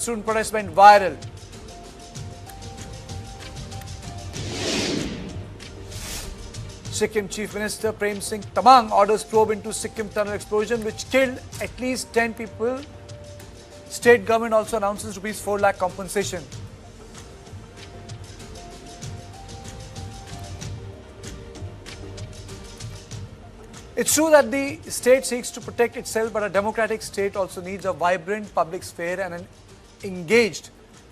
Student protest went viral. Sikkim Chief Minister Prem Singh Tamang orders probe into Sikkim tunnel explosion which killed at least 10 people. State government also announces rupees 4 lakh compensation. It's true that the state seeks to protect itself, but a democratic state also needs a vibrant public sphere and an engaged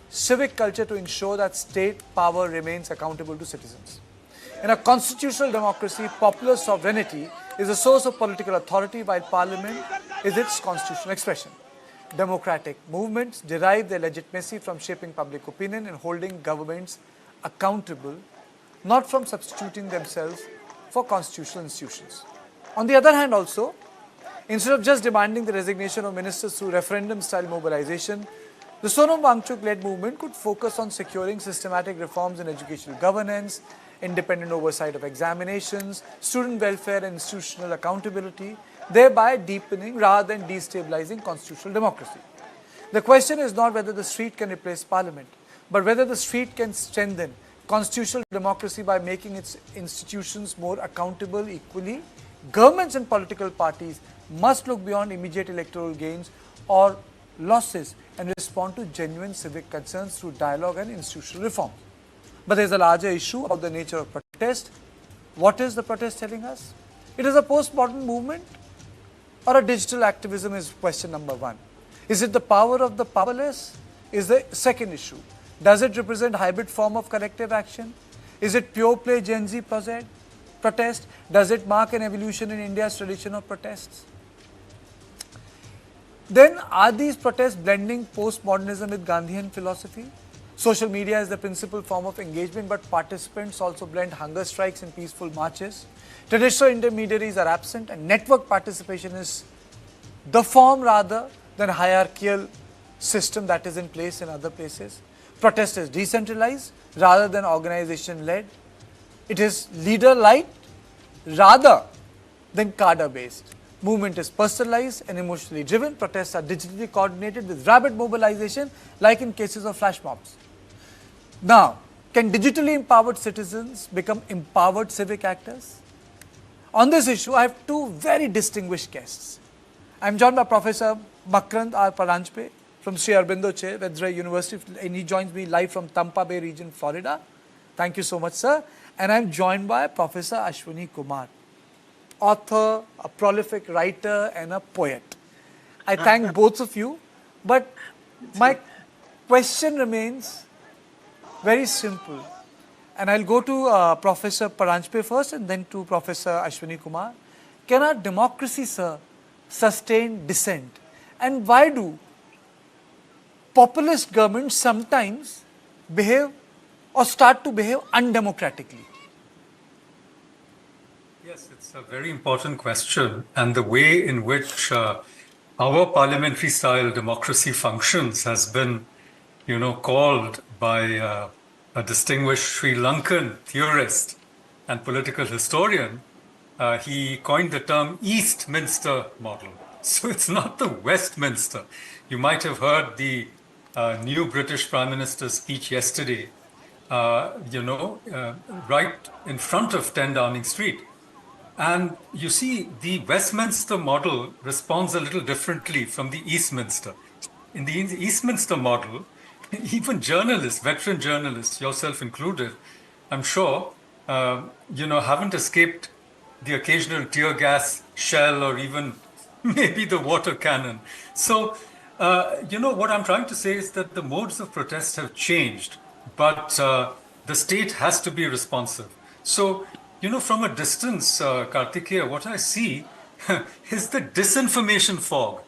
civic culture to ensure that state power remains accountable to citizens. In a constitutional democracy, popular sovereignty is a source of political authority while parliament is its constitutional expression. Democratic movements derive their legitimacy from shaping public opinion and holding governments accountable, not from substituting themselves for constitutional institutions. On the other hand also, instead of just demanding the resignation of ministers through referendum-style mobilization, the Sonam Wangchuk-led movement could focus on securing systematic reforms in educational governance, independent oversight of examinations, student welfare and institutional accountability, thereby deepening rather than destabilizing constitutional democracy. The question is not whether the street can replace parliament, but whether the street can strengthen constitutional democracy by making its institutions more accountable equally. Governments and political parties must look beyond immediate electoral gains or losses and respond to genuine civic concerns through dialogue and institutional reform. But there is a larger issue about the nature of protest. What is the protest telling us? It is a postmodern movement or a digital activism is question number one. Is it the power of the powerless? Is the second issue. Does it represent a hybrid form of collective action? Is it pure play Gen Z protest? Does it mark an evolution in India's tradition of protests? Then are these protests blending postmodernism with Gandhian philosophy? Social media is the principal form of engagement, but participants also blend hunger strikes and peaceful marches. Traditional intermediaries are absent and network participation is the form rather than hierarchical system that is in place in other places. Protest is decentralized rather than organization-led. It is leader-led rather than cadre-based. Movement is personalized and emotionally driven. Protests are digitally coordinated with rapid mobilization like in cases of flash mobs. Now, can digitally empowered citizens become empowered civic actors? On this issue, I have two very distinguished guests. I am joined by Professor Makrand R. Paranjpe from Sri Aurobindo Chair, Vedra University, and he joins me live from Tampa Bay region, Florida. Thank you so much, sir. And I am joined by Professor Ashwini Kumar, author, a prolific writer and a poet. I thank both of you, but my question remains very simple. And I'll go to Professor Paranjpe first and then to Professor Ashwini Kumar. Can our democracy, sir, sustain dissent? And why do populist governments sometimes behave or start to behave undemocratically? Yes, it's a very important question. And the way in which our parliamentary style democracy functions has been, called by a distinguished Sri Lankan theorist and political historian. He coined the term Eastminster model. So it's not the Westminster. You might have heard the new British Prime Minister's speech yesterday, right in front of 10 Downing Street. And you see, the Westminster model responds a little differently from the Eastminster. In the Eastminster model, even journalists, veteran journalists, yourself included, I'm sure, haven't escaped the occasional tear gas shell or even maybe the water cannon. So, what I'm trying to say is that the modes of protest have changed, but the state has to be responsive. So, from a distance, Kartikeya, what I see is the disinformation fog,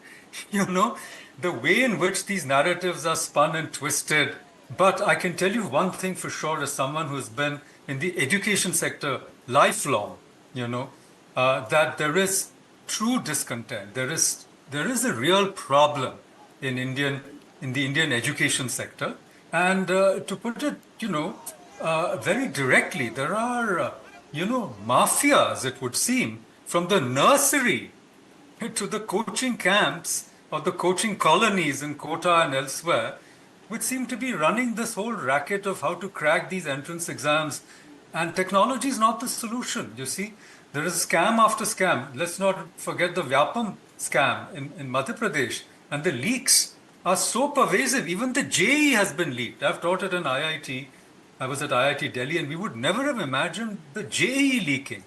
the way in which these narratives are spun and twisted. But I can tell you one thing for sure as someone who's been in the education sector lifelong, that there is true discontent. There is a real problem in the Indian education sector. And to put it, very directly, there are, mafias, it would seem, from the nursery to the coaching camps or the coaching colonies in Kota and elsewhere, which seem to be running this whole racket of how to crack these entrance exams. And technology is not the solution, you see. There is scam after scam. Let's not forget the Vyapam scam in Madhya Pradesh. And the leaks are so pervasive. Even the JEE has been leaked. I've taught at an IIT. I was at IIT Delhi, and we would never have imagined the JEE leaking.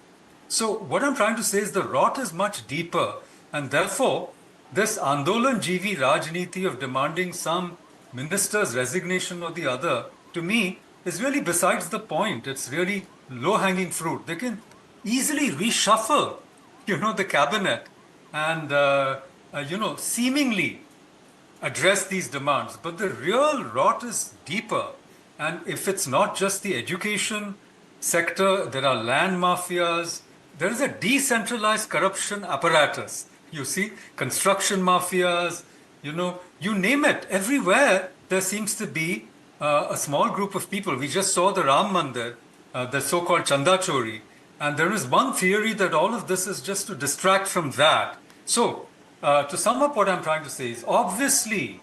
So what I'm trying to say is the rot is much deeper. And therefore, this Andolan GV Rajniti of demanding some minister's resignation or the other, to me, is really besides the point. It's really low-hanging fruit. They can easily reshuffle, the cabinet and, seemingly address these demands. But the real rot is deeper. And if it's not just the education sector, there are land mafias, there is a decentralized corruption apparatus. You see, construction mafias, you name it. Everywhere there seems to be a small group of people. We just saw the Ram Mandir, the so-called Chanda Chori. And there is one theory that all of this is just to distract from that. So, to sum up what I'm trying to say is, obviously,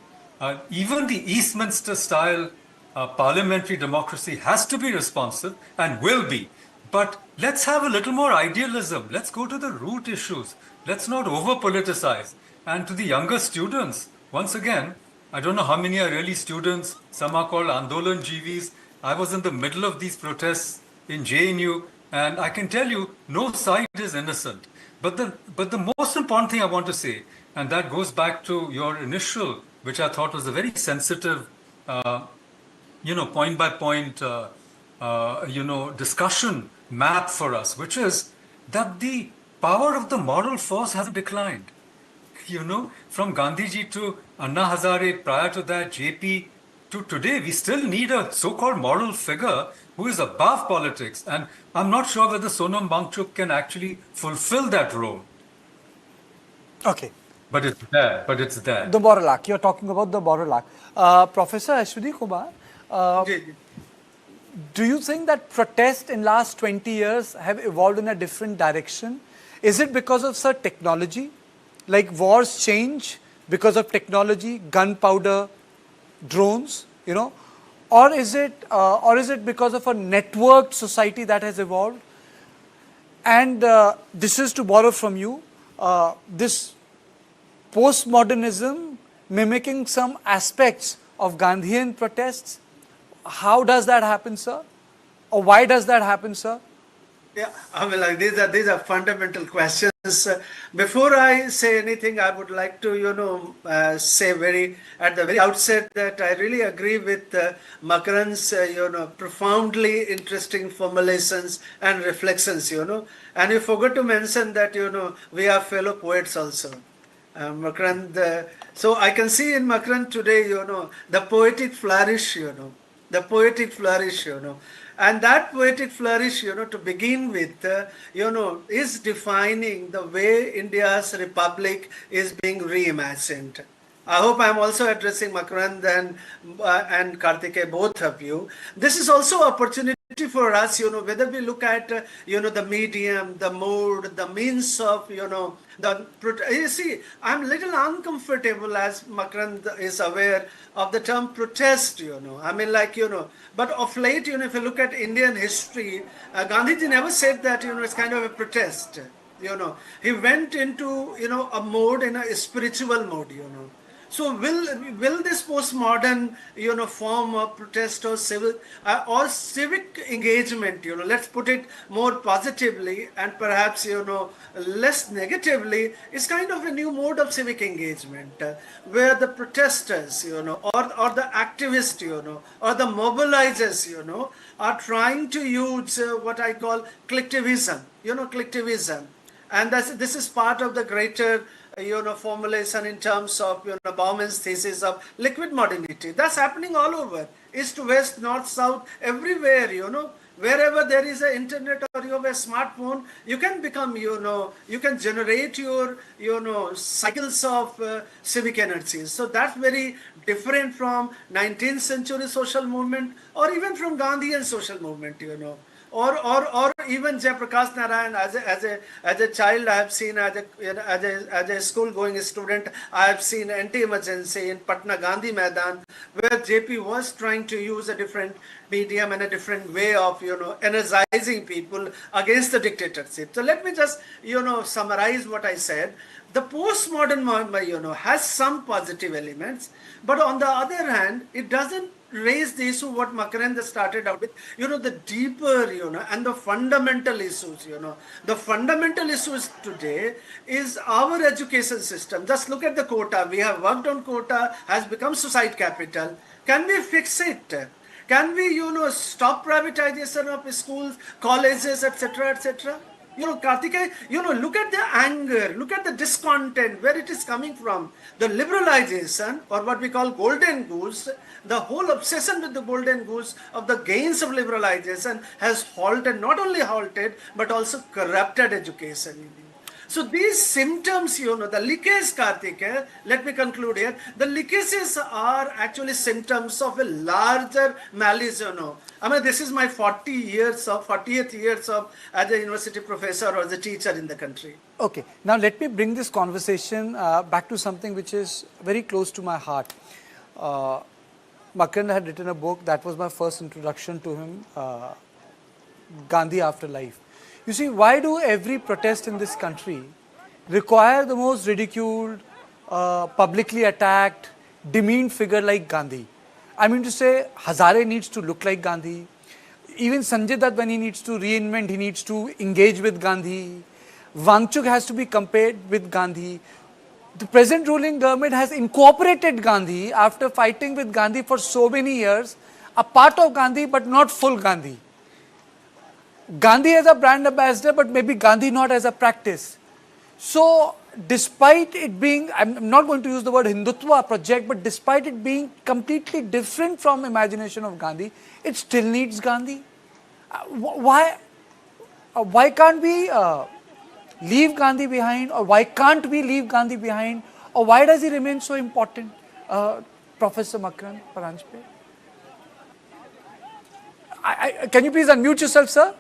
even the Eastminster-style parliamentary democracy has to be responsive and will be. But let's have a little more idealism. Let's go to the root issues. Let's not over-politicize. And to the younger students, once again, I don't know how many are really students. Some are called Andolan GVs. I was in the middle of these protests in JNU, and I can tell you, no side is innocent. But the most important thing I want to say, and that goes back to your initial, which I thought was a very sensitive, point by point, discussion map for us, which is that the power of the moral force has declined. From Gandhiji to Anna Hazare, prior to that, JP, to today, we still need a so-called moral figure who is above politics. And I'm not sure whether Sonam Wangchuk can actually fulfill that role. Okay. But it's there. The moral arc. You're talking about the moral arc. Professor Ashwini Kumar, do you think that protests in last 20 years have evolved in a different direction? Is it because of such technology? Like wars change because of technology, gunpowder, drones, or is it because of a networked society that has evolved? And this is to borrow from you, this postmodernism mimicking some aspects of Gandhian protests. How does that happen, sir? Or why does that happen, sir? Yeah, I mean, like these are fundamental questions. Before I say anything, I would like to, say at the very outset that I really agree with Makarand's, profoundly interesting formulations and reflections, And you forgot to mention that, we are fellow poets also. Makarand, so I can see in Makarand today, the poetic flourish, the poetic flourish, And that poetic flourish, to begin with, is defining the way India's republic is being reimagined. I hope I'm also addressing Makarand and Karthike, both of you. This is also opportunity for us, whether we look at, the medium, the mode, the means of, you see, I'm a little uncomfortable, as Makarand is aware, of the term protest, I mean, like, but of late, if you look at Indian history, Gandhiji never said that, it's kind of a protest, He went into, a mode, in a spiritual mode, So will this postmodern, form of protest or civic engagement, let's put it more positively and perhaps, less negatively, is kind of a new mode of civic engagement where the protesters, or the activists, or the mobilizers, are trying to use what I call collectivism, collectivism. And this is part of the greater formulation in terms of Bauman's thesis of liquid modernity. That's happening all over, east to west, north, south, everywhere. Wherever there is an internet or you have a smartphone, you can become, you can generate your, cycles of civic energies. So that's very different from 19th century social movement or even from Gandhian social movement. or even Jayaprakash Narayan as a child I have seen, as a school going student, I have seen anti-emergency in Patna Gandhi Maidan, where JP was trying to use a different medium and a different way of energizing people against the dictatorship. So let me just summarize what I said. The postmodern has some positive elements, but on the other hand, it doesn't raise the issue what Makarand started out with, the deeper, and the fundamental issues, The fundamental issues today is our education system. Just look at the quota. We have worked on quota, has become suicide capital. Can we fix it? Can we, stop privatization of schools, colleges, etc., etc.? Karthikeya, look at the anger, look at the discontent, where it is coming from. The liberalization, or what we call golden goose, the whole obsession with the golden goose of the gains of liberalization has halted, not only halted, but also corrupted education. So these symptoms, the leakage, Karthikeya, let me conclude here. The leakages are actually symptoms of a larger malice, I mean, this is my 40th years of as a university professor or as a teacher in the country. Okay, now let me bring this conversation back to something which is very close to my heart. Makarand had written a book, that was my first introduction to him, Gandhi Afterlife. You see, why do every protest in this country require the most ridiculed, publicly attacked, demeaned figure like Gandhi? I mean to say, Hazare needs to look like Gandhi. Even Sanjay Dutt, when he needs to reinvent, he needs to engage with Gandhi. Wangchuk has to be compared with Gandhi. The present ruling government has incorporated Gandhi after fighting with Gandhi for so many years, a part of Gandhi but not full Gandhi. Gandhi as a brand ambassador, but maybe Gandhi not as a practice. So, despite it being, I'm not going to use the word Hindutva project, but despite it being completely different from imagination of Gandhi, it still needs Gandhi. Why can't we leave Gandhi behind, or why can't we leave Gandhi behind, or why does he remain so important, Professor Makarand Paranjpe? Can you please unmute yourself, sir?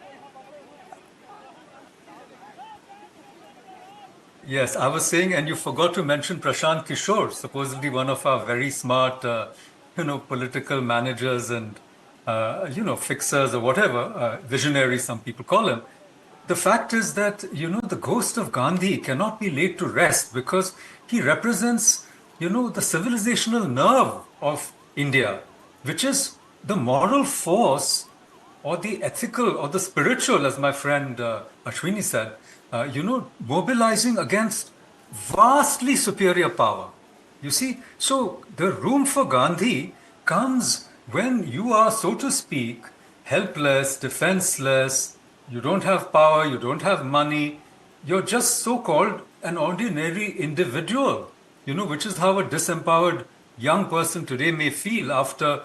Yes, I was saying, and you forgot to mention Prashant Kishore, supposedly one of our very smart, political managers and, fixers or whatever, visionaries, some people call him. The fact is that, the ghost of Gandhi cannot be laid to rest because he represents, the civilizational nerve of India, which is the moral force or the ethical or the spiritual, as my friend Ashwini said, mobilizing against vastly superior power. You see, so the room for Gandhi comes when you are, so to speak, helpless, defenseless, you don't have power, you don't have money, you're just so-called an ordinary individual, which is how a disempowered young person today may feel after,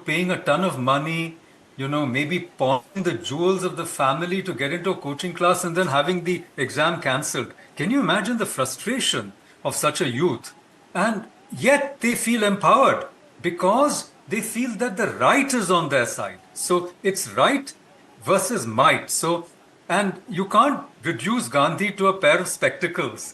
paying a ton of money, maybe pawning the jewels of the family to get into a coaching class and then having the exam cancelled. Can you imagine the frustration of such a youth? And yet they feel empowered because they feel that the right is on their side. So it's right versus might. So, and you can't reduce Gandhi to a pair of spectacles,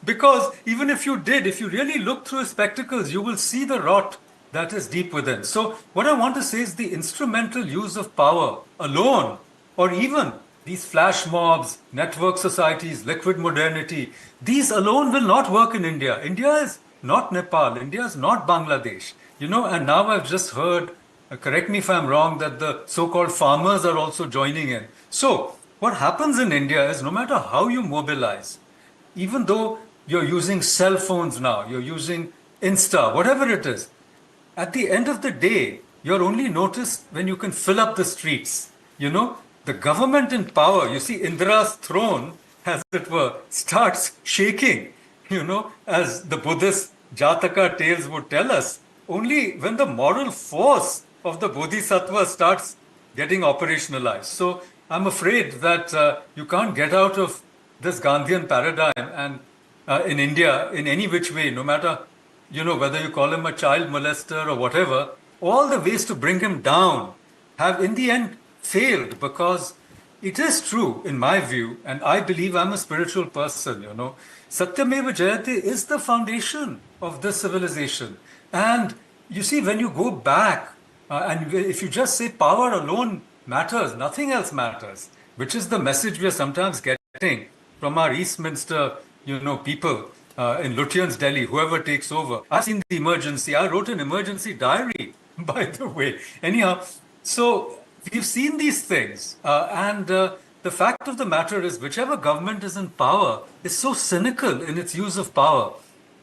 because even if you really look through his spectacles, you will see the rot that is deep within. So what I want to say is the instrumental use of power alone, or even these flash mobs, network societies, liquid modernity, these alone will not work in India. India is not Nepal. India is not Bangladesh. And now I've just heard, correct me if I'm wrong, that the so-called farmers are also joining in. So what happens in India is no matter how you mobilize, even though you're using cell phones now, you're using Insta, whatever it is, at the end of the day, you're only noticed when you can fill up the streets. The government in power, you see, Indira's throne, as it were, starts shaking, as the Buddhist Jataka tales would tell us, only when the moral force of the Bodhisattva starts getting operationalized. So I'm afraid that you can't get out of this Gandhian paradigm and in India in any which way, no matter whether you call him a child molester or whatever, all the ways to bring him down have in the end failed because it is true, in my view, and I believe I'm a spiritual person, Satyameva Jayate is the foundation of this civilization. And you see, when you go back, and if you just say power alone matters, nothing else matters, which is the message we are sometimes getting from our Eastminster, people in Lutyens, Delhi, whoever takes over. I've seen the emergency. I wrote an emergency diary, by the way. Anyhow, so we've seen these things. And the fact of the matter is, whichever government is in power is so cynical in its use of power.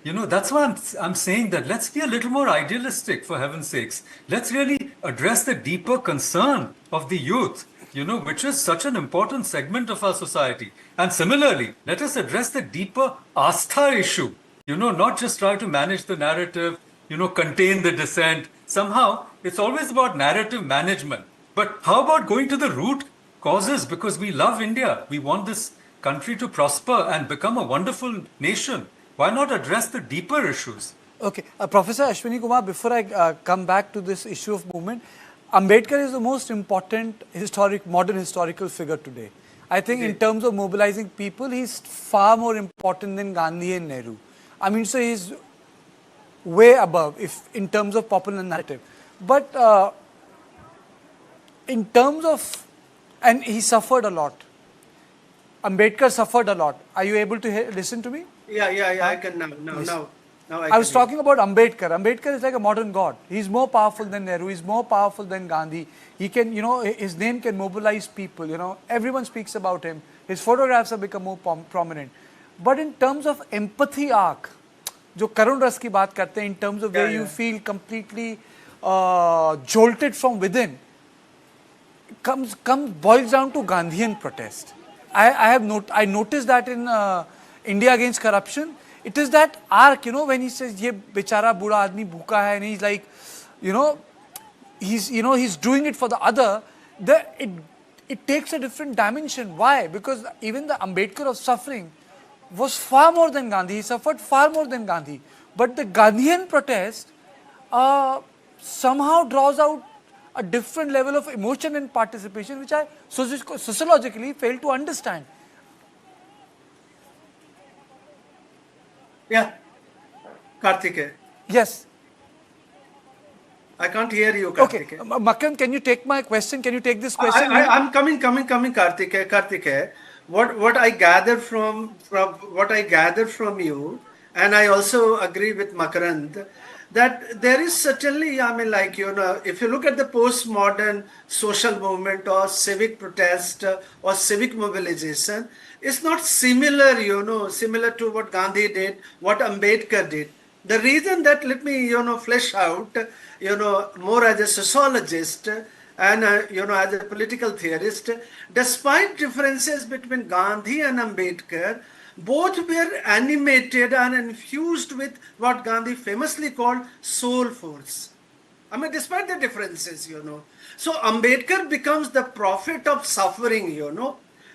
That's why I'm saying that let's be a little more idealistic, for heaven's sakes. Let's really address the deeper concern of the youth, which is such an important segment of our society. And similarly, let us address the deeper Astha issue, not just try to manage the narrative, contain the dissent. Somehow, it's always about narrative management. But how about going to the root causes? Because we love India. We want this country to prosper and become a wonderful nation. Why not address the deeper issues? Okay, Professor Ashwini Kumar, before I come back to this issue of movement, Ambedkar is the most important modern historical figure today. I think in terms of mobilizing people, he's far more important than Gandhi and Nehru. I mean, so he's way above in terms of popular narrative. But in terms of, and he suffered a lot. Ambedkar suffered a lot. Are you able to listen to me? Yeah, I can now. I was talking about Ambedkar. Ambedkar is like a modern god. He's more powerful than Nehru. He's more powerful than Gandhi. He can, his name can mobilize people. Everyone speaks about him. His photographs have become more prominent. But in terms of empathy arc, जो करुण रस की बात करते हैं, in terms of where you feel completely jolted from within, boils down to Gandhian protest. I noticed that in India Against Corruption. It is that arc, when he says, "Ye bechara buda aadmi bhuka hai," and he's like, he's doing it for the other. It takes a different dimension. Why? Because even the Ambedkar of suffering was far more than Gandhi. He suffered far more than Gandhi. But the Gandhian protest somehow draws out a different level of emotion and participation, which I sociologically fail to understand. Yeah, Karthike. Yes. I can't hear you, Karthike. Okay, Makran, can you take my question? Can you take this question? I'm coming, Karthike. Karthike, what I gathered from you, and I also agree with Makarand, that there is certainly, if you look at the postmodern social movement or civic protest or civic mobilization, it's not similar, similar to what Gandhi did, what Ambedkar did. The reason that, let me, flesh out, more as a sociologist and, as a political theorist, despite differences between Gandhi and Ambedkar, both were animated and infused with what Gandhi famously called soul force. Despite the differences, So Ambedkar becomes the prophet of suffering,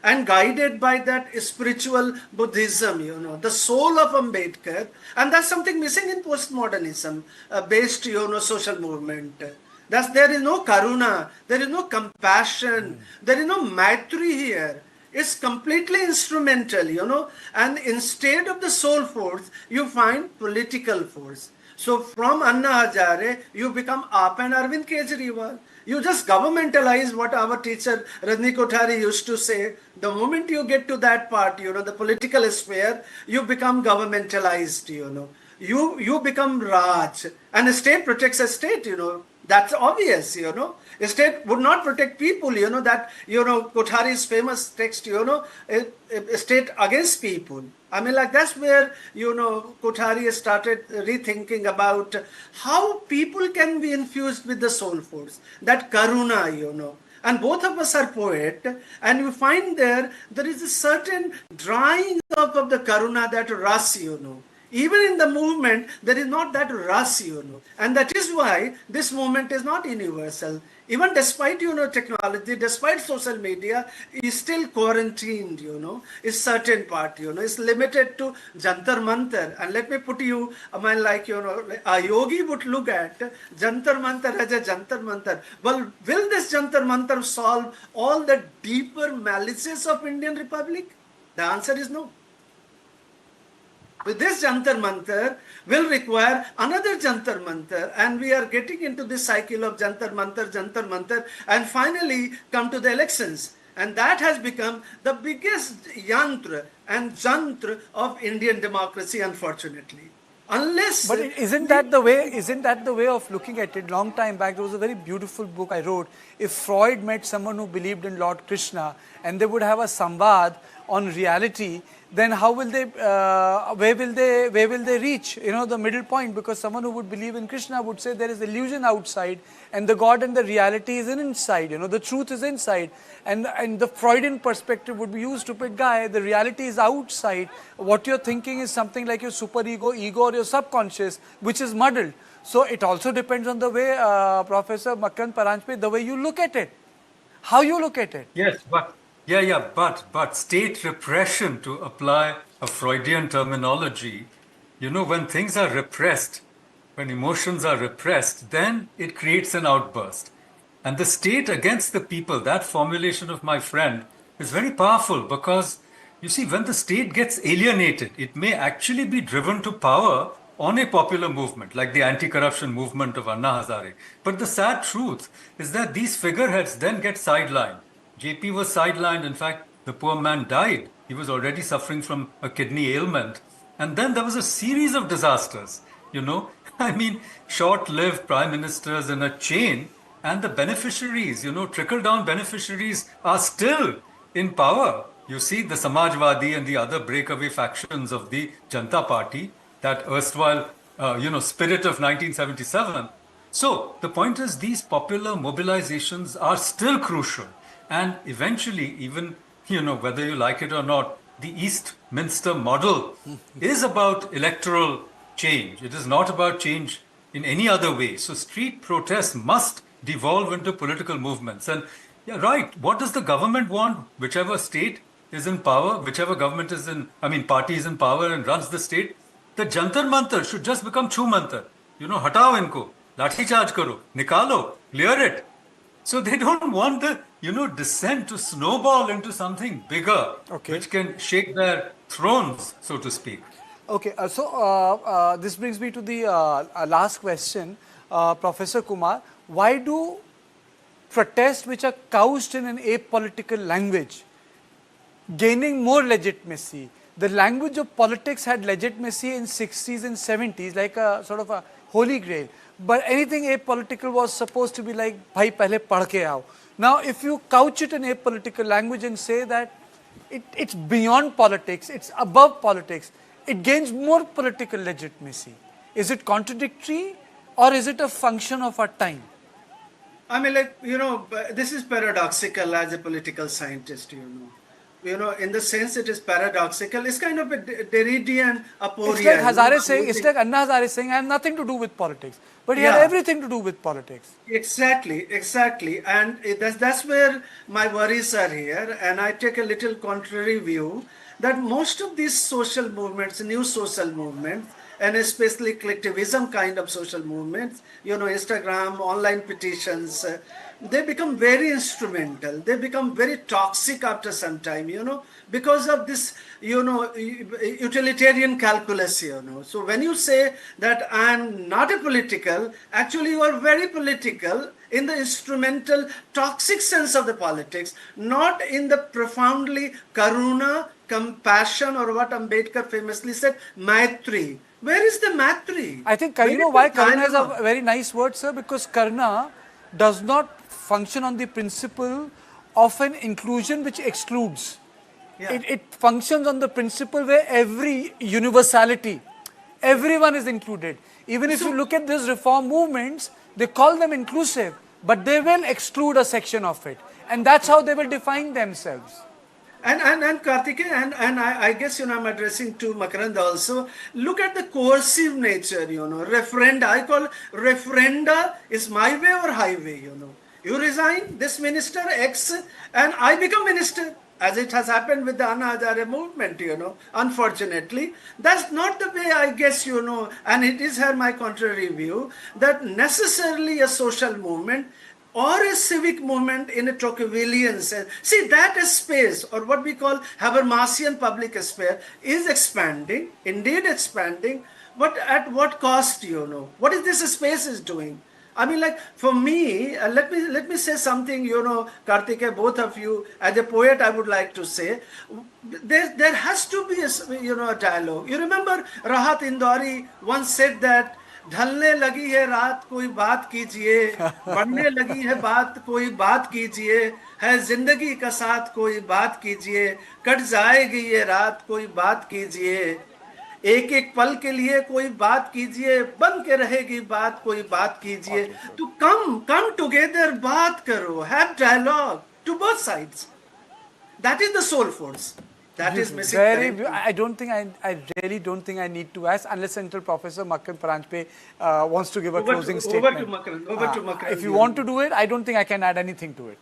and guided by that spiritual Buddhism, the soul of Ambedkar. And that's something missing in postmodernism based, social movement. There is no karuna, there is no compassion, there is no maitri here. It's completely instrumental, and instead of the soul force, you find political force. So from Anna Hazare, you become Aap and Arvind Kejriwal. You just governmentalize what our teacher Rajni Kothari used to say. The moment you get to that part, the political sphere, you become governmentalized, You become Raj. And a state protects a state, That's obvious, A state would not protect people, that, Kothari's famous text, a state against people. That's where, Kothari started rethinking about how people can be infused with the soul force, that karuna, And both of us are poet, and you find there is a certain drying up of the karuna, that ras, Even in the movement, there is not that rush, and that is why this movement is not universal. Even despite, technology, despite social media, is still quarantined, is certain part, is limited to Jantar Mantar. And let me put you, a yogi would look at Jantar Mantar as a Jantar Mantar. Well, will this Jantar Mantar solve all the deeper malices of Indian Republic? The answer is no. With this Jantar Mantar will require another Jantar Mantar, and we are getting into this cycle of Jantar Mantar, and finally come to the elections. And that has become the biggest yantra and jantra of Indian democracy, unfortunately. Unless... But isn't that the way? Isn't that the way of looking at it? Long time back, there was a very beautiful book I wrote. If Freud met someone who believed in Lord Krishna, and they would have a samvad on reality, then how will they? Where will they reach? The middle point. Because someone who would believe in Krishna would say there is illusion outside, and the God and the reality is inside. The truth is inside, and the Freudian perspective would be, you stupid guy, the reality is outside. What you're thinking is something like your superego, ego, or your subconscious, which is muddled. So it also depends on the way, Professor Makkand Paranjpe, the way you look at it, how you look at it. Yes, but state repression, to apply a Freudian terminology, when things are repressed, when emotions are repressed, then it creates an outburst. And the state against the people, that formulation of my friend, is very powerful because, you see, when the state gets alienated, it may actually be driven to power on a popular movement, like the anti-corruption movement of Anna Hazare. But the sad truth is that these figureheads then get sidelined. JP was sidelined. In fact, the poor man died. He was already suffering from a kidney ailment. And then there was a series of disasters, I mean, short-lived prime ministers in a chain, and the beneficiaries, trickle-down beneficiaries are still in power. You see, the Samajwadi and the other breakaway factions of the Janata Party, that erstwhile, spirit of 1977. So the point is, these popular mobilizations are still crucial. And eventually, even, whether you like it or not, the Eastminster model is about electoral change. It is not about change in any other way. So street protests must devolve into political movements. And yeah, right, what does the government want? Whichever state is in power, whichever government is party is in power and runs the state, the Jantar Mantar should just become Chu Mantar. Hatao inko, lathi charge karo, nikalo, clear it. So they don't want the, dissent to snowball into something bigger, which can shake their thrones, so to speak. Okay, so this brings me to the last question, Professor Kumar. Why do protests which are couched in an apolitical language gaining more legitimacy? The language of politics had legitimacy in 60s and 70s, like a sort of a holy grail. But anything apolitical was supposed to be like, bhai pehle padh ke aao. Now, if you couch it in apolitical language and say that it's beyond politics, it's above politics, it gains more political legitimacy. Is it contradictory, or is it a function of our time? I mean, this is paradoxical as a political scientist, in the sense it is paradoxical. It's kind of a Derridian aporia. It's like Hazare saying, it's like Anna Hazare saying, I have nothing to do with politics. But he had everything to do with politics. Exactly. And that's where my worries are here. And I take a little contrary view that most of these social movements, new social movements, and especially collectivism kind of social movements, Instagram, online petitions, they become very instrumental. They become very toxic after some time, because of this, utilitarian calculus, So when you say that I'm not a political, actually you are very political in the instrumental, toxic sense of the politics, not in the profoundly karuna, compassion, or what Ambedkar famously said, maitri. Where is the matri? I think, why karuna is a very nice word, sir? Because karuna does not function on the principle of an inclusion which excludes. Yeah. It functions on the principle where every universality, everyone is included. Even if you look at these reform movements, they call them inclusive, but they will exclude a section of it. And that's how they will define themselves. And Kartikeya, and I guess, I'm addressing to Makarand also. Look at the coercive nature, referenda. I call referenda is my way or highway, You resign, this minister X, and I become minister, as it has happened with the Anna Hazare movement, unfortunately. That's not the way, I guess, and it is here my contrary view, that necessarily a social movement or a civic movement in a Tocquevillian sense. See, that space, or what we call Habermasian public sphere, is expanding, indeed expanding, but at what cost, What is this space is doing? I mean, like, for me, let me say something, Kartikeya, both of you, as a poet, I would like to say, there has to be a dialogue. You remember Rahat Indori once said that, ढलने लगी है रात कोई बात कीजिए, बढ़ने लगी है बात कोई बात कीजिए, है जिंदगी का साथ कोई बात कीजिए, कट जाएगी ये रात कोई बात कीजिए, एक एक पल के लिए कोई बात कीजिए, बन के रहेगी बात कोई बात कीजिए. तो come together, बात करो, have dialogue to both sides. That is the soul force. That is missing. I really don't think I need to ask, unless until Professor Makkan Paranjpe wants to give a closing statement. Over to Makkan. If you want to do it, I don't think I can add anything to it.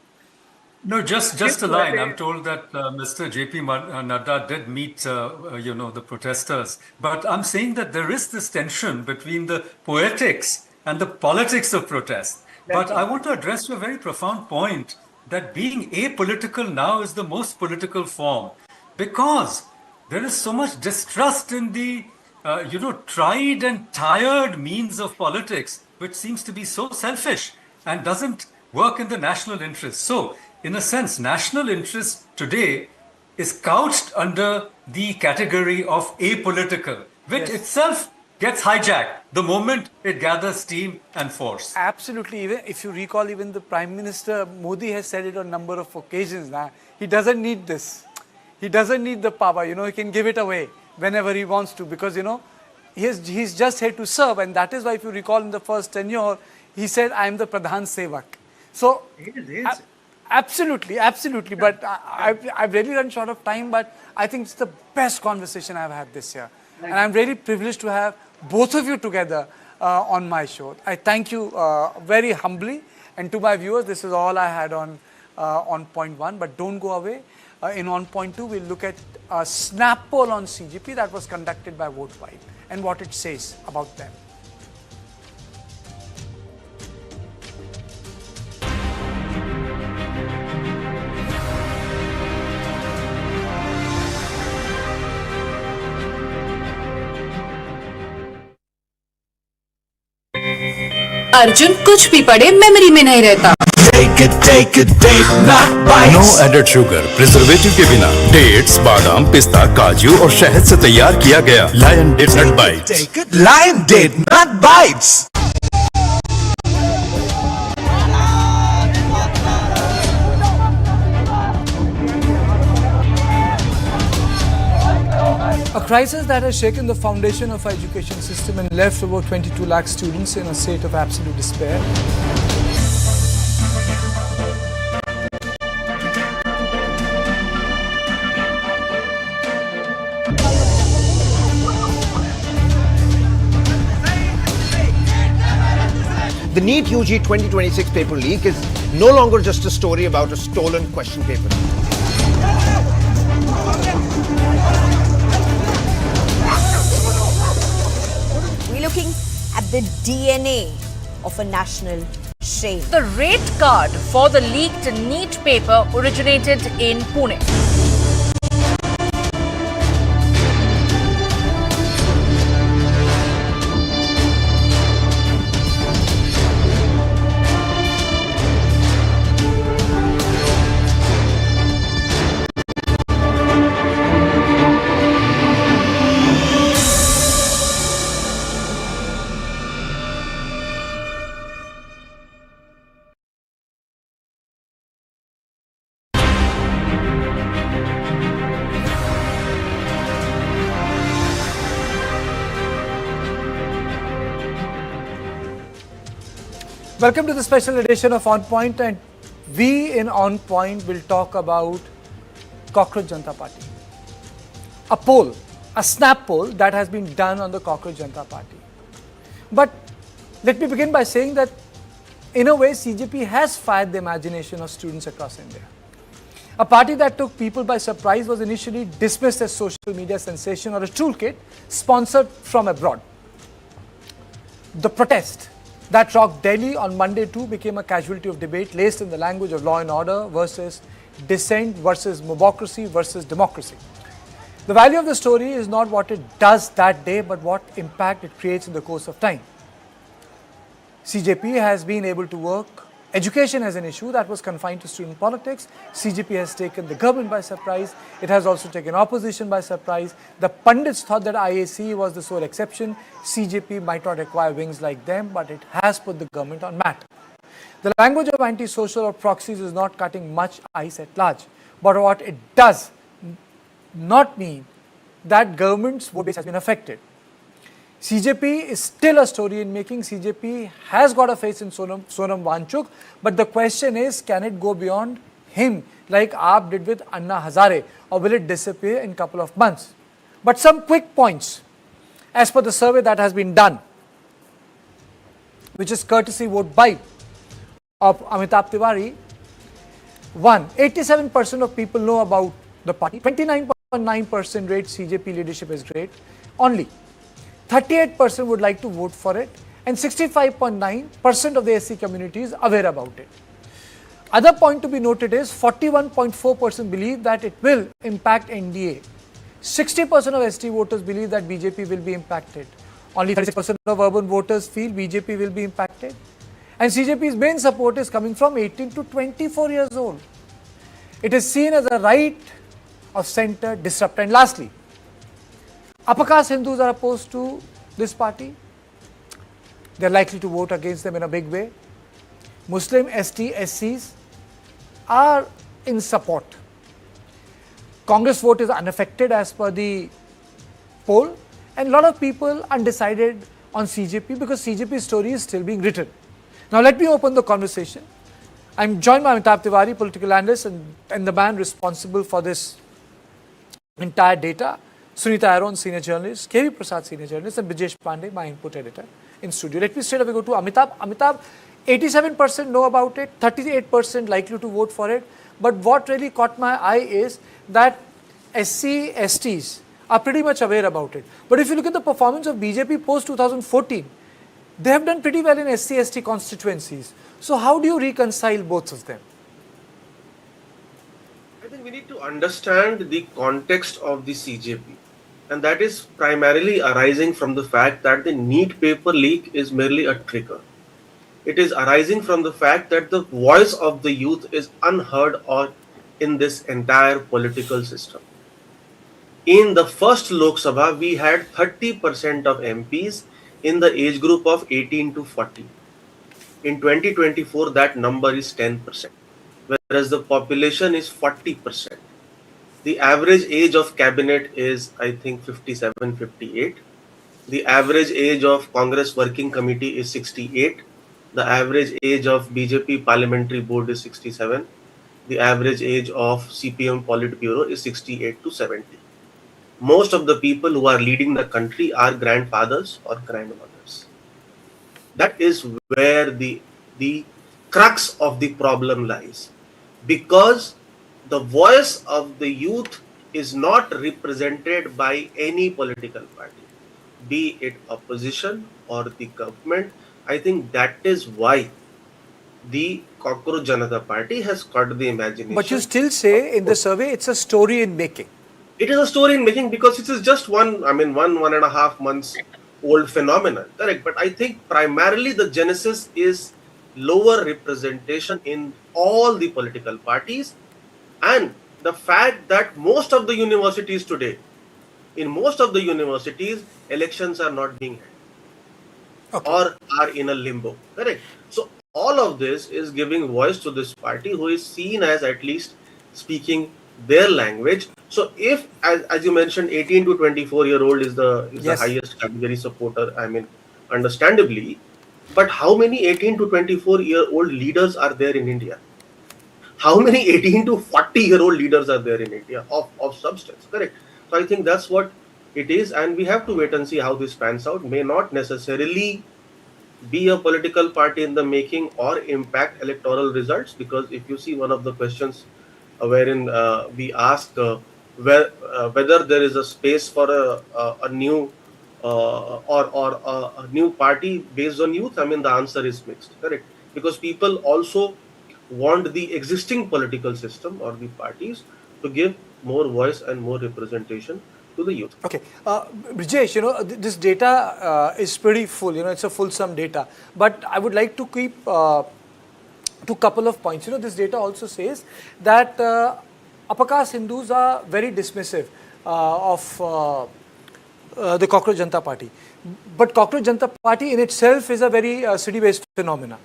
No, just a line. I'm told that Mr. J.P. Nadda did meet, the protesters. But I'm saying that there is this tension between the poetics and the politics of protest. But I want to address a very profound point, that being apolitical now is the most political form. Because there is so much distrust in the, tried and tired means of politics, which seems to be so selfish and doesn't work in the national interest. So, in a sense, national interest today is couched under the category of apolitical, which itself gets hijacked the moment it gathers steam and force. Absolutely. Even if you recall, even the Prime Minister Modi has said it on a number of occasions now. He doesn't need this. He doesn't need the power, he can give it away whenever he wants to, because, he's just here to serve. And that is why, if you recall, in the first tenure, he said, I am the Pradhan Sevak. So, absolutely. But I've really run short of time, but I think it's the best conversation I've had this year. And I'm really privileged to have both of you together on my show. I thank you very humbly. And to my viewers, this is all I had on point one, but don't go away. In on point two, we'll look at a snap poll on CGP that was conducted by VoteWide and what it says about them. Arjun कुछ भी पढ़े memory में नहीं रहता. Take it, date, not bites. No added sugar, preservative के बिना. Dates, बादाम, पिस्ता, काजू और शहद से तैयार किया गया. Lion Date Nut Bites. Take it, Lion Date Nut Bites. A crisis that has shaken the foundation of our education system and left over 22 lakh students in a state of absolute despair. The NEET UG 2026 paper leak is no longer just a story about a stolen question paper. We're looking at the DNA of a national shame. The rate card for the leaked NEET paper originated in Pune. Welcome to the special edition of On Point, and we in On Point will talk about Cockroach Janata Party. A poll, a snap poll that has been done on the Cockroach Janata Party. But let me begin by saying that in a way CJP has fired the imagination of students across India. A party that took people by surprise was initially dismissed as social media sensation or a toolkit sponsored from abroad. The protest that rocked Delhi on Monday too became a casualty of debate laced in the language of law and order versus dissent versus mobocracy versus democracy. The value of the story is not what it does that day, but what impact it creates in the course of time. CJP has been able to work education as an issue that was confined to student politics. CJP has taken the government by surprise. It has also taken opposition by surprise. The pundits thought that IAC was the sole exception. CJP might not acquire wings like them, but it has put the government on mat. The language of anti-social or proxies is not cutting much ice at large. But what it does not mean that government's vote base has been affected. CJP is still a story in making. CJP has got a face in Sonam Wangchuk, but the question is, can it go beyond him like AAP did with Anna Hazare, or will it disappear in a couple of months? But some quick points as per the survey that has been done, which is courtesy vote by of Amitabh Tiwari. 87% of people know about the party. 29.9% rate CJP leadership is great. Only 38% would like to vote for it, and 65.9% of the SC community is aware about it. Other point to be noted is 41.4% believe that it will impact NDA. 60% of ST voters believe that BJP will be impacted. Only 36% of urban voters feel BJP will be impacted. And CJP's main support is coming from 18 to 24 years old. It is seen as a right of center disruptor. And lastly, upper caste Hindus are opposed to this party. They are likely to vote against them in a big way. Muslim ST, SCs are in support. Congress vote is unaffected as per the poll, and a lot of people undecided on CJP because CJP's story is still being written. Now let me open the conversation. I'm joined by Amitabh Tiwari, political analyst and the man responsible for this entire data. Sunita Aaron, senior journalist, KV Prasad, senior journalist, and Brijesh Pandey, my input editor in studio. Let me straight away go to Amitabh. Amitabh, 87% know about it, 38% likely to vote for it. But what really caught my eye is that SC, STs are pretty much aware about it. But if you look at the performance of BJP post 2014, they have done pretty well in SC, ST constituencies. So how do you reconcile both of them? I think we need to understand the context of the CJP. And that is primarily arising from the fact that the NEET paper leak is merely a trigger. It is arising from the fact that the voice of the youth is unheard or in this entire political system. In the first Lok Sabha, we had 30% of MPs in the age group of 18 to 40. In 2024, that number is 10%, whereas the population is 40%. The average age of cabinet is, I think, 57, 58. The average age of Congress Working Committee is 68. The average age of BJP Parliamentary Board is 67. The average age of CPM Politburo is 68 to 70. Most of the people who are leading the country are grandfathers or grandmothers. That is where the crux of the problem lies. Because the voice of the youth is not represented by any political party, be it opposition or the government. I think that is why the Cockroach Janata Party has caught the imagination. But you still say in the survey it's a story in making. It is a story in making because it is just one and a half months old phenomenon. Correct. But I think primarily the genesis is lower representation in all the political parties. And the fact that most of the universities today, in most of the universities, elections are not being held or are in a limbo. Correct. So all of this is giving voice to this party who is seen as at least speaking their language. So if, as you mentioned, 18 to 24-year-old is the highest category supporter, understandably, but how many 18 to 24-year-old leaders are there in India? how many 18 to 40-year-old leaders are there in India of substance, correct? So I think that's what it is, and we have to wait and see how this pans out. May not necessarily be a political party in the making or impact electoral results, because if you see one of the questions wherein we asked whether there is a space for a new a new party based on youth, I mean the answer is mixed, correct? Because people also want the existing political system or the parties to give more voice and more representation to the youth. Okay, Brijesh, this data is pretty full, it's a fulsome data, but I would like to keep to couple of points. This data also says that upper caste Hindus are very dismissive of the Cockroach Janata Party, but Cockroach Janata Party in itself is a very city-based phenomena.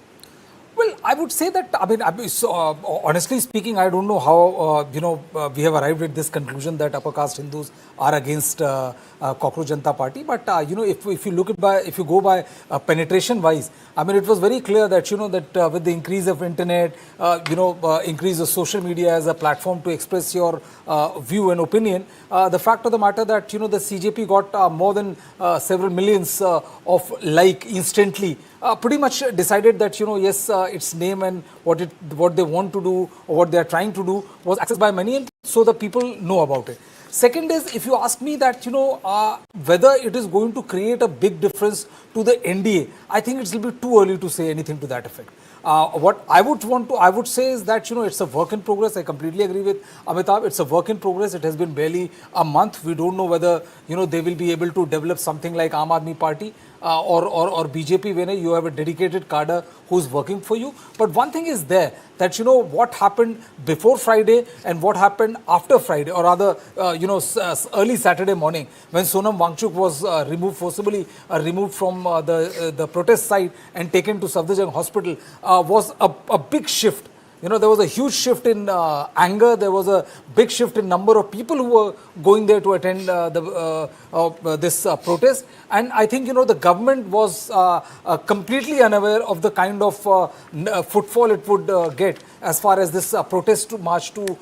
Well, I would say that, honestly speaking, I don't know how, we have arrived at this conclusion that upper caste Hindus are against Cockroach Janata Party. But, if you look at if you go by penetration wise, I mean, it was very clear that, with the increase of internet, increase of social media as a platform to express your view and opinion, the fact of the matter that, the CJP got more than several millions of instantly, pretty much decided that, yes, its name and what they want to do or what they are trying to do was accessed by many, and so the people know about it. Second is, if you ask me that, whether it is going to create a big difference to the NDA, I think it will be too early to say anything to that effect. What I would say is that, it's a work in progress. I completely agree with Amitabh. It's a work in progress. It has been barely a month. We don't know whether, they will be able to develop something like Aam Aadmi Party or BJP, when you have a dedicated cadre who's working for you. But one thing is there, that, what happened before Friday and what happened after Friday, or rather, early Saturday morning, when Sonam Wangchuk was forcibly removed from the protest site and taken to Safdarjung Hospital, was a big shift. There was a huge shift in anger. There was a big shift in number of people who were going there to attend this protest. And I think, the government was completely unaware of the kind of footfall it would get as far as this protest march to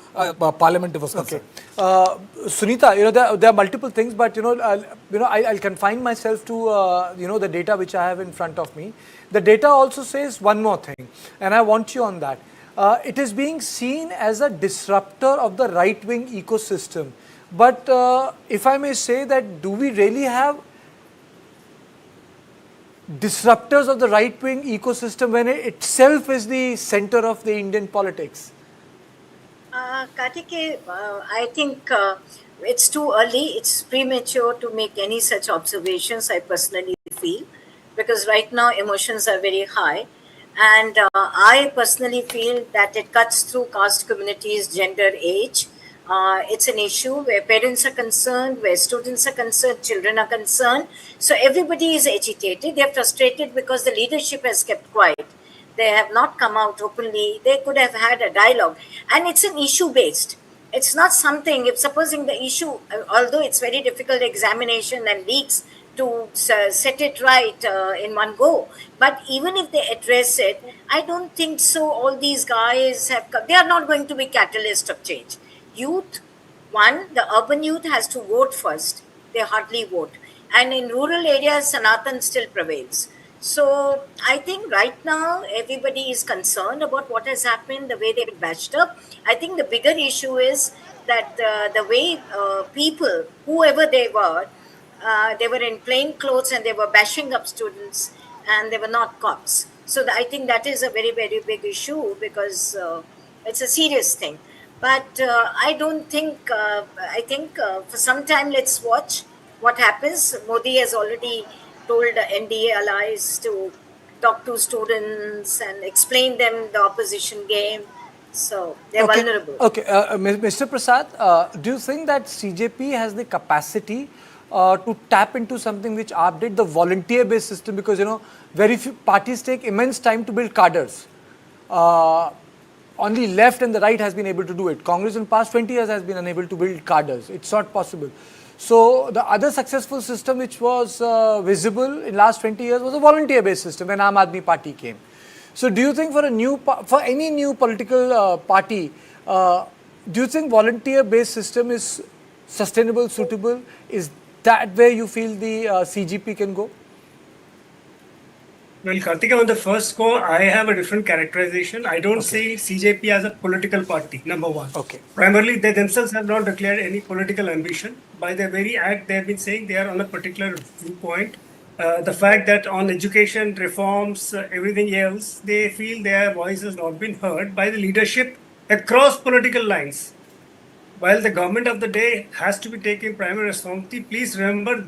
Parliament was concerned. Okay. Sunita, there are multiple things, but, I'll confine myself to, the data which I have in front of me. The data also says one more thing, and I want you on that. It is being seen as a disruptor of the right-wing ecosystem. But if I may say that, do we really have disruptors of the right-wing ecosystem when it itself is the center of the Indian politics? Kartike, I think it's too early. It's premature to make any such observations, I personally feel, because right now emotions are very high. And I personally feel that it cuts through caste communities, gender, age. It's an issue where parents are concerned, where students are concerned, children are concerned. So everybody is agitated. They're frustrated because the leadership has kept quiet. They have not come out openly. They could have had a dialogue. And it's an issue-based. It's not something, if supposing the issue, although it's very difficult examination and leaks, to set it right in one go. But even if they address it, I don't think so. All these guys they are not going to be catalyst of change. Youth, the urban youth has to vote first. They hardly vote. And in rural areas, Sanatan still prevails. So I think right now everybody is concerned about what has happened, the way they've been bashed up. I think the bigger issue is that the way people, whoever they were in plain clothes and they were bashing up students, and they were not cops. So I think that is a very, very big issue, because it's a serious thing. But I don't think, I think for some time, let's watch what happens. Modi has already told NDA allies to talk to students and explain them the opposition game. So they're vulnerable. Okay, Mr. Prasad, do you think that CJP has the capacity to tap into something which AAP did, the volunteer-based system? Because, very few parties take immense time to build cadres. Only left and the right has been able to do it. Congress in past 20 years has been unable to build cadres. It's not possible. So the other successful system which was visible in last 20 years was a volunteer-based system when Aam Aadmi Party came. So do you think for any new political party, do you think volunteer-based system is sustainable, suitable? Is that where you feel the CGP can go? Well, Kartika, on the first go, I have a different characterization. I don't see CJP as a political party, number one. Okay. Primarily, they themselves have not declared any political ambition. By their very act, they have been saying they are on a particular viewpoint. The fact that on education, reforms, everything else, they feel their voice has not been heard by the leadership across political lines. While the government of the day has to be taking primary responsibility, please remember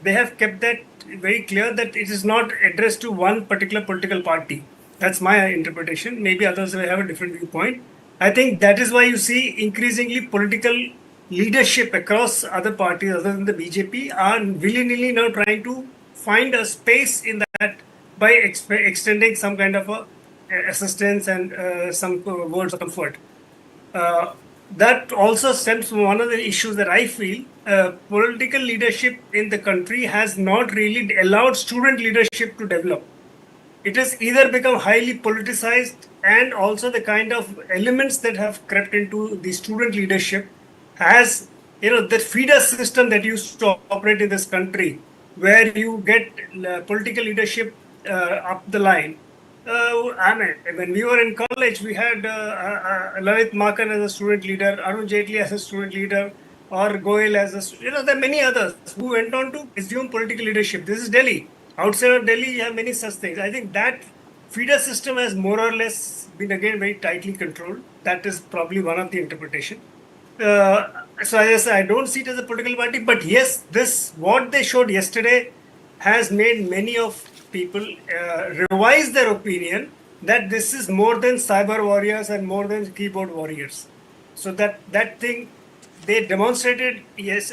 they have kept that very clear that it is not addressed to one particular political party. That's my interpretation. Maybe others will have a different viewpoint. I think that is why you see increasingly political leadership across other parties other than the BJP are willy-nilly now trying to find a space in that by extending some kind of assistance and some words of comfort. That also stems from one of the issues that I feel political leadership in the country has not really allowed student leadership to develop. It has either become highly politicized, and also the kind of elements that have crept into the student leadership has, the feeder system that used to operate in this country, where you get political leadership up the line. When we were in college, we had Lalit Makan as a student leader, Arun Jaitley as a student leader, or Goel as a, there are many others who went on to assume political leadership. This is Delhi. Outside of Delhi, you have many such things. I think that feeder system has more or less been again very tightly controlled. That is probably one of the interpretation. So as I say, I don't see it as a political party, but yes, what they showed yesterday has made many of people revise their opinion that this is more than cyber warriors and more than keyboard warriors. So that thing they demonstrated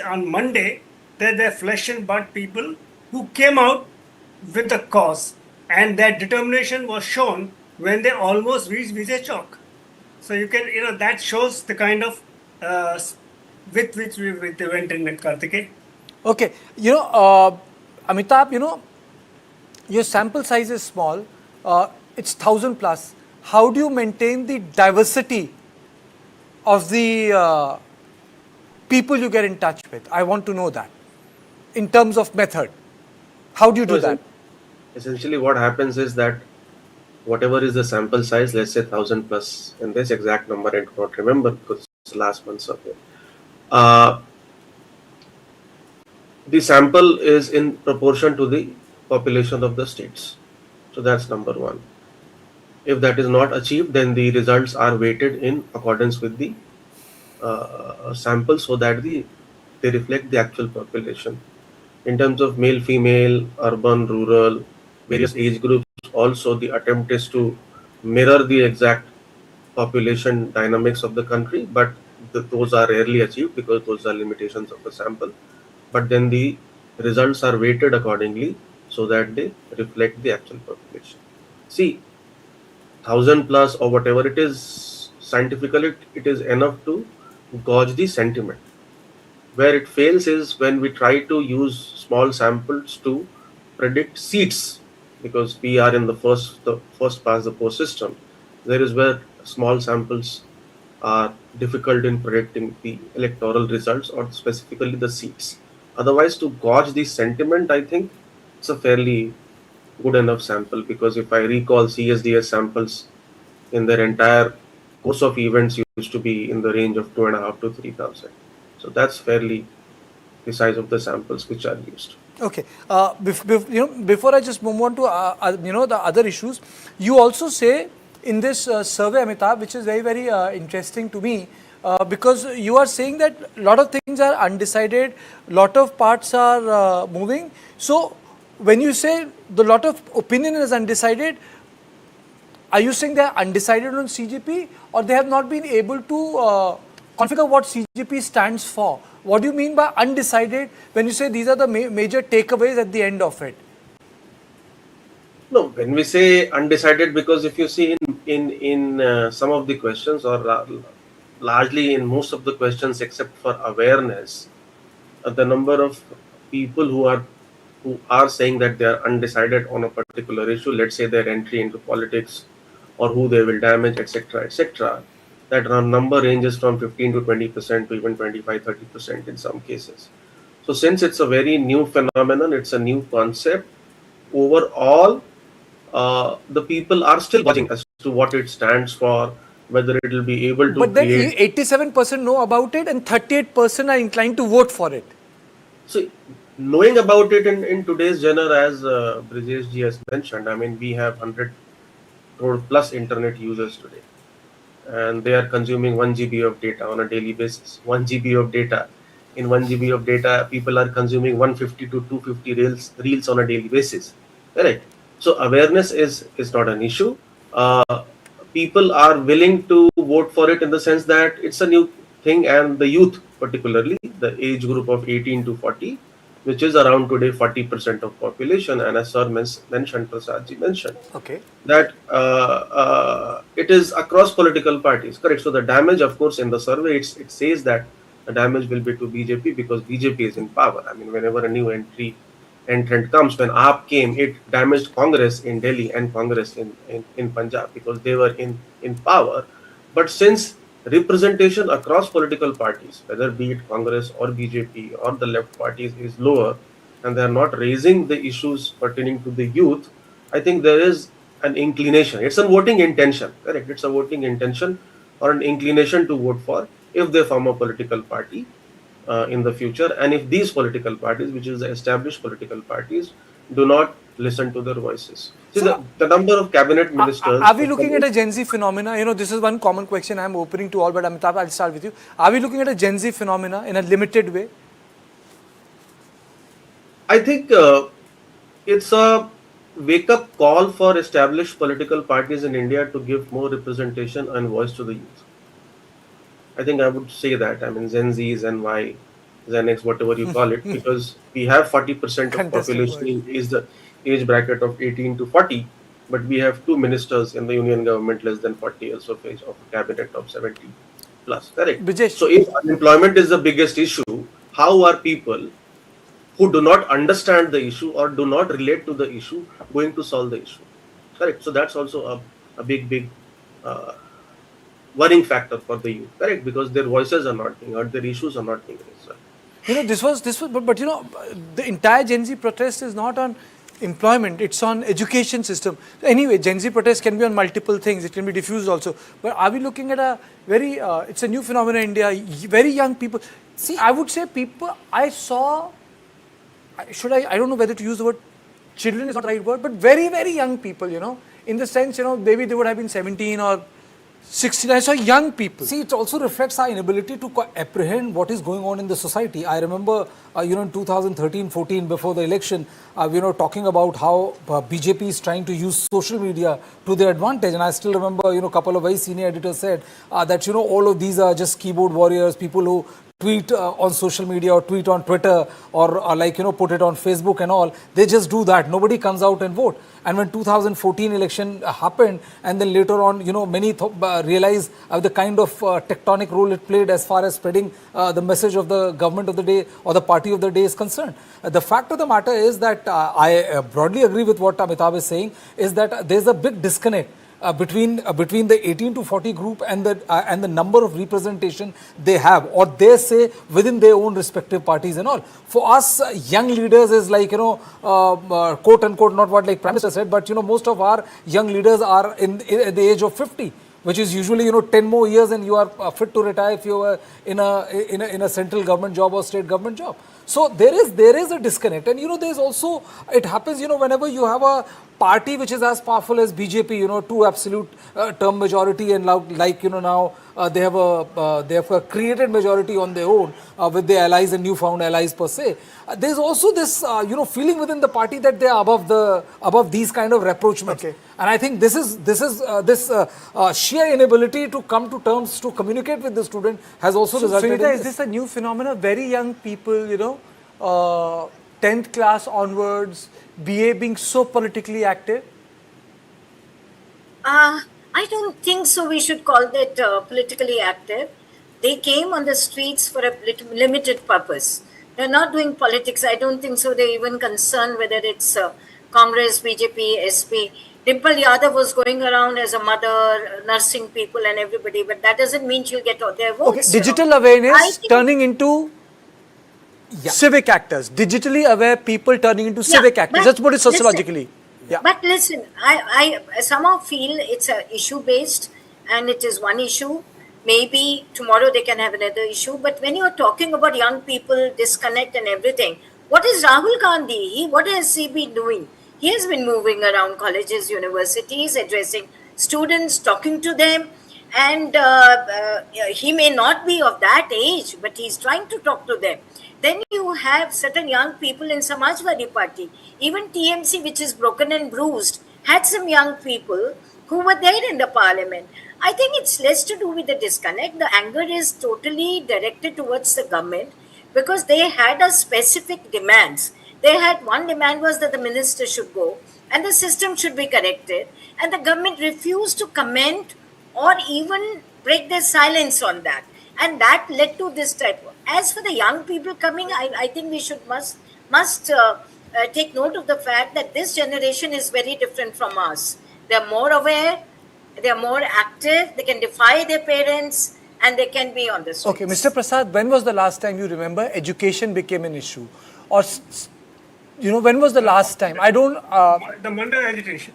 on Monday, that they're flesh and blood people who came out with a cause, and that determination was shown when they almost reached Vijay Chowk. So you can, that shows the kind of with which they went in, Karthikeyan. Okay, Amitabh, your sample size is small, it's 1,000 plus. How do you maintain the diversity of the people you get in touch with? I want to know that in terms of method. How do you do that? Essentially, what happens is that whatever is the sample size, let's say 1,000 plus, and this exact number I do not remember because it's last month's survey. The sample is in proportion to the population of the states. So that's number one. If that is not achieved, then the results are weighted in accordance with the sample so that they reflect the actual population. In terms of male, female, urban, rural, various age groups, also the attempt is to mirror the exact population dynamics of the country, but those are rarely achieved because those are limitations of the sample. But then the results are weighted accordingly so that they reflect the actual population. See, 1,000 plus or whatever it is, scientifically it is enough to gauge the sentiment. Where it fails is when we try to use small samples to predict seats, because we are in the first past the post system. There is where small samples are difficult in predicting the electoral results or specifically the seats. Otherwise, to gauge the sentiment, I think it's a fairly good enough sample, because if I recall, CSDS samples in their entire course of events used to be in the range of 2,500 to 3,000. So that's fairly the size of the samples which are used. Okay. Before I just move on to the other issues, you also say in this survey, Amitabh, which is very, very interesting to me, because you are saying that a lot of things are undecided, lot of parts are moving. So when you say the lot of opinion is undecided, are you saying they are undecided on CGP, or they have not been able to configure what CGP stands for? What do you mean by undecided when you say these are the major takeaways at the end of it? No, when we say undecided, because if you see in some of the questions, or largely in most of the questions except for awareness, the number of people who are who are saying that they are undecided on a particular issue, let's say their entry into politics or who they will damage, etc., etc., that number ranges from 15 to 20% to even 25-30% in some cases. So since it's a very new phenomenon, it's a new concept, overall, the people are still watching as to what it stands for, whether it will be able to but then create. 87% know about it and 38% are inclined to vote for it. So knowing about it in today's genre, as Brijesh ji has mentioned, I mean, we have 100 crore plus internet users today, and they are consuming 1 GB of data on a daily basis. 1 GB of data. In 1 GB of data, people are consuming 150 to 250 reels on a daily basis. Correct. So awareness is not an issue. People are willing to vote for it in the sense that it's a new thing, and the youth, particularly the age group of 18 to 40, which is around today 40% of population, and as Sir mentioned, Prasad ji mentioned, Okay. that it is across political parties. Correct. So the damage, of course, in the survey, it says that the damage will be to BJP because BJP is in power. I mean, whenever a new entrant comes, when AAP came, it damaged Congress in Delhi and Congress in Punjab because they were in power. But since representation across political parties, whether be it Congress or BJP or the left parties, is lower, and they are not raising the issues pertaining to the youth, I think there is an inclination. It's a voting intention, correct? It's a voting intention or an inclination to vote for if they form a political party in the future, and if these political parties, which is the established political parties, do not listen to their voices. See, So, the number of cabinet ministers. Are we looking at a Gen Z phenomena? You know, this is one common question I'm opening to all, but Amitabh, I'll start with you. Are we looking at a Gen Z phenomena in a limited way? I think it's a wake-up call for established political parties in India to give more representation and voice to the youth. I think I would say that. I mean, Gen Z, Gen Y, Gen X, whatever you call it, because we have 40% of population is the age bracket of 18 to 40, but we have 2 ministers in the union government less than 40 years of age of a cabinet of 70 plus. Correct. Brijesh. So if unemployment is the biggest issue, how are people who do not understand the issue or do not relate to the issue going to solve the issue? Correct. So that's also a big worrying factor for the youth, correct? Because their voices are not being heard, their issues are not being raised. You know, this was, but you know, the entire Gen Z protest is not on employment, it's on education system. Anyway, Gen Z protest can be on multiple things, it can be diffused also. But are we looking at a very, it's a new phenomenon in India, very young people. See, I would say people, I saw, I don't know whether to use the word children is not the right word, but very, very young people, you know, in the sense, you know, maybe they would have been 17 or 16. I saw young people. See, it also reflects our inability to apprehend what is going on in the society. I remember, you know, in 2013-14, before the election, you know, talking about how BJP is trying to use social media to their advantage. And I still remember, you know, a couple of very senior editors said that, you know, all of these are just keyboard warriors, people who tweet on social media or tweet on Twitter or like, you know, put it on Facebook and all. They just do that. Nobody comes out and vote. And when 2014 election happened, and then later on, you know, many realized the kind of tectonic role it played as far as spreading the message of the government of the day or the party of the day is concerned. The fact of the matter is that I broadly agree with what Amitabh is saying, is that there's a big disconnect between the 18 to 40 group and the number of representation they have, or they say within their own respective parties and all. For us, young leaders is like, you know, quote unquote, not what like Prime Minister said, but you know, most of our young leaders are at the age of 50, which is usually, you know, 10 more years and you are fit to retire if you are in a central government job or state government job. So there is a disconnect, and you know, there's also, it happens, you know, whenever you have a party which is as powerful as BJP, you know, 2 absolute term majority, and like, you know, now they have a created majority on their own with their allies and newfound allies per se. There's also this you know, feeling within the party that they are above these kind of rapprochements. Okay. And I think this sheer inability to come to terms to communicate with the student has also resulted in this. Is this a new phenomenon? Very young people, you know, 10th class onwards, BA being so politically active? I don't think so. We should call that politically active. They came on the streets for a limited purpose. They're not doing politics. I don't think so. They're even concerned whether it's Congress, BJP, SP. Dimple Yadav was going around as a mother, nursing people and everybody, but that doesn't mean she'll get all their votes. Okay, digital awareness turning into civic actors. Digitally aware people turning into civic actors. Let's put it sociologically. But listen, I somehow feel it's a issue based, and it is one issue. Maybe tomorrow they can have another issue. But when you're talking about young people, disconnect and everything, what is Rahul Gandhi? What has he been doing? He has been moving around colleges, universities, addressing students, talking to them. And he may not be of that age, but he's trying to talk to them. Then you have certain young people in Samajwadi Party. Even TMC, which is broken and bruised, had some young people who were there in the parliament. I think it's less to do with the disconnect. The anger is totally directed towards the government because they had a specific demands. They had one demand was that the minister should go and the system should be corrected. And the government refused to comment or even break their silence on that. And that led to this type of. As for the young people coming, I think we must take note of the fact that this generation is very different from us. They're more aware, they're more active, they can defy their parents, and they can be on the streets. Okay, Mr. Prasad, when was the last time you remember education became an issue? Or, when was the last time? I don't... the Mandal agitation.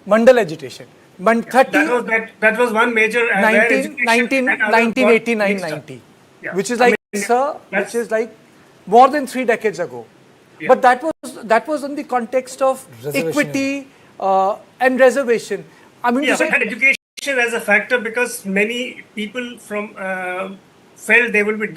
Mandal agitation. That was one major... 1989-90. Yeah. Which is like, which is like more than 3 decades ago. Yeah. But that was in the context of equity and reservation. I mean, education as a factor because many people from felt they will be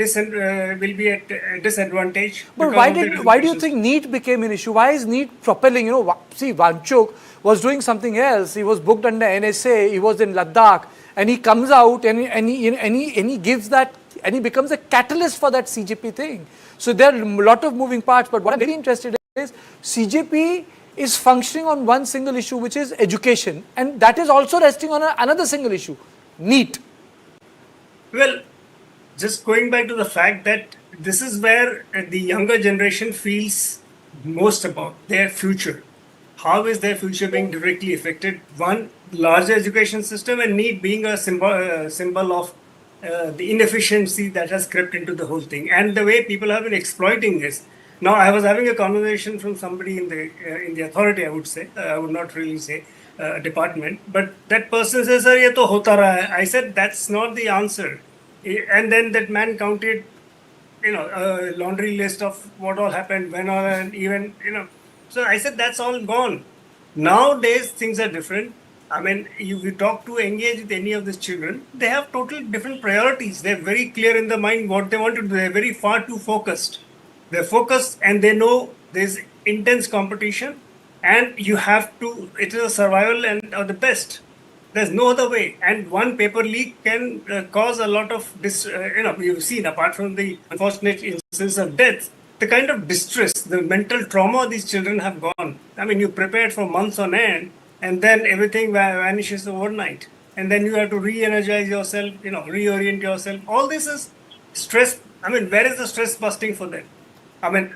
at a disadvantage. But why do you think NEET became an issue? Why is NEET propelling? See, Wangchuk was doing something else. He was booked under NSA. He was in Ladakh, and he comes out and he gives that. And he becomes a catalyst for that CJP thing. So there are a lot of moving parts. But what I'm very interested in is CJP is functioning on one single issue, which is education. And that is also resting on another single issue, NEET. Well, just going back to the fact that this is where the younger generation feels most about their future. How is their future being directly affected? One, larger education system and NEET being a symbol of the inefficiency that has crept into the whole thing and the way people have been exploiting this. Now, I was having a conversation from somebody in the authority, I would say, I would not really say department, but that person says, "Sir, ye to hota raha hai." I said, that's not the answer. And then that man counted, a laundry list of what all happened, when all, and even, So I said, that's all gone. Nowadays, things are different. I mean, you talk to engage with any of these children, they have total different priorities. They're very clear in the mind what they want to do. They're very far too focused. They're focused and they know there's intense competition and you have to, it is a survival and the best. There's no other way. And one paper leak can cause a lot of, you've seen, apart from the unfortunate instances of death, the kind of distress, the mental trauma these children have gone. I mean, you prepared for months on end, and then everything vanishes overnight. And then you have to re-energize yourself, reorient yourself. All this is stress. I mean, where is the stress busting for them? I mean,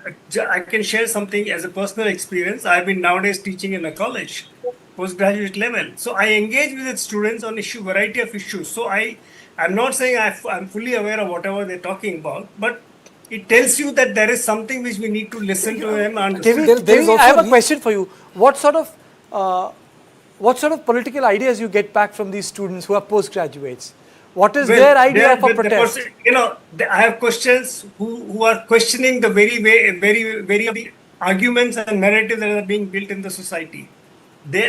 I can share something as a personal experience. I've been nowadays teaching in a college, postgraduate level. So I engage with students on variety of issues. So I'm not saying I'm fully aware of whatever they're talking about, but it tells you that there is something which we need to listen to them and understand. Devi, I have a question for you. What sort of political ideas you get back from these students who are postgraduates? What is their idea for protest? I have questions who are questioning the very arguments and narratives that are being built in the society.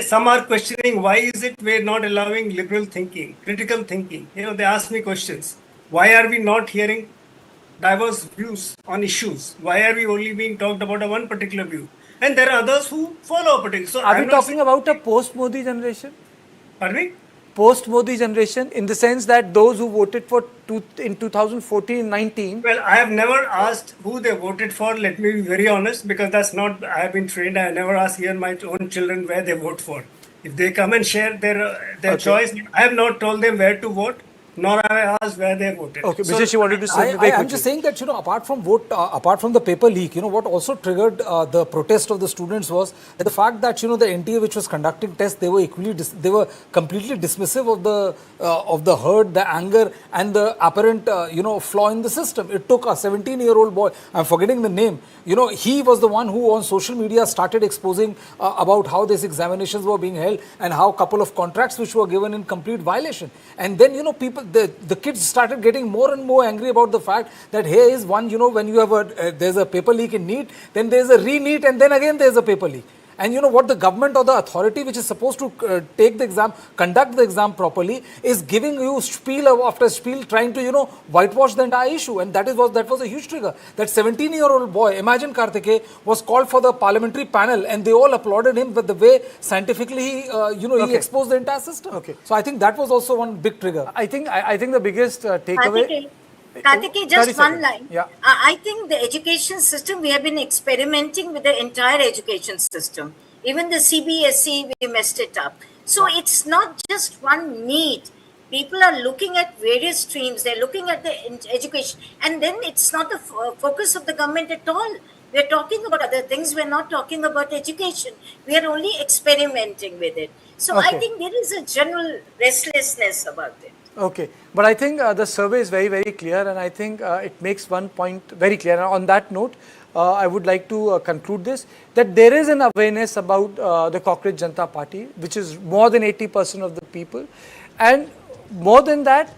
Some are questioning why is it we're not allowing liberal thinking, critical thinking. They ask me questions. Why are we not hearing diverse views on issues? Why are we only being talked about one particular view? And there are others who follow a particular. So are we talking about a post-Modi generation? Pardon me? Post-Modi generation, in the sense that those who voted for in 2014-19. Well, I have never asked who they voted for. Let me be very honest, because that's not. I have been trained. I never ask here my own children where they vote for. If they come and share their choice, I have not told them where to vote. nor have I asked where they voted. Okay, Vijay, you wanted to say very I'm quickly. just saying that, apart from the paper leak, what also triggered the protest of the students was that the fact that, the NTA which was conducting tests, they were completely dismissive of the hurt, the anger and the apparent, flaw in the system. It took a 17-year-old boy, I'm forgetting the name, he was the one who on social media started exposing about how these examinations were being held and how a couple of contracts which were given in complete violation. And then, people, the kids started getting more and more angry about the fact that here is one, when you have there's a paper leak in NEET, then there's a re-NEET, and then again there's a paper leak. And what the government or the authority which is supposed to take the exam, conduct the exam properly, is giving you spiel after spiel, trying to, whitewash the entire issue. And that was a huge trigger. That 17-year-old boy, imagine Karthike, was called for the parliamentary panel and they all applauded him with the way scientifically, he exposed the entire system. Okay. So I think that was also one big trigger. I think the biggest takeaway... Karthike, just one line. Yeah. I think the education system, we have been experimenting with the entire education system. Even the CBSE, we messed it up. So it's not just one NEET. People are looking at various streams. They're looking at the education. And then it's not the focus of the government at all. We're talking about other things. We're not talking about education. We are only experimenting with it. So I think there is a general restlessness about it. Okay, but I think the survey is very, very clear, and I think it makes one point very clear. And on that note, I would like to conclude this, that there is an awareness about the Cockroach Janata Party, which is more than 80% of the people. And more than that,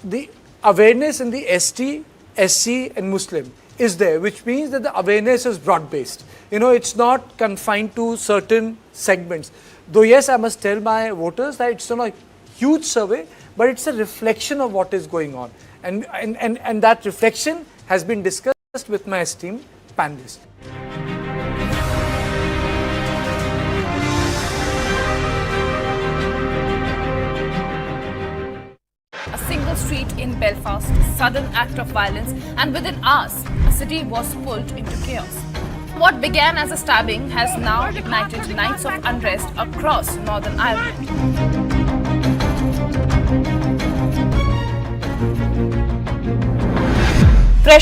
the awareness in the ST, SC and Muslim is there, which means that the awareness is broad-based. It's not confined to certain segments. Though yes, I must tell my voters that it's not a huge survey, but it's a reflection of what is going on. And that reflection has been discussed with my esteemed panelists. A single street in Belfast, sudden act of violence, and within hours, a city was pulled into chaos. What began as a stabbing has now ignited nights of unrest across Northern Ireland. Fresh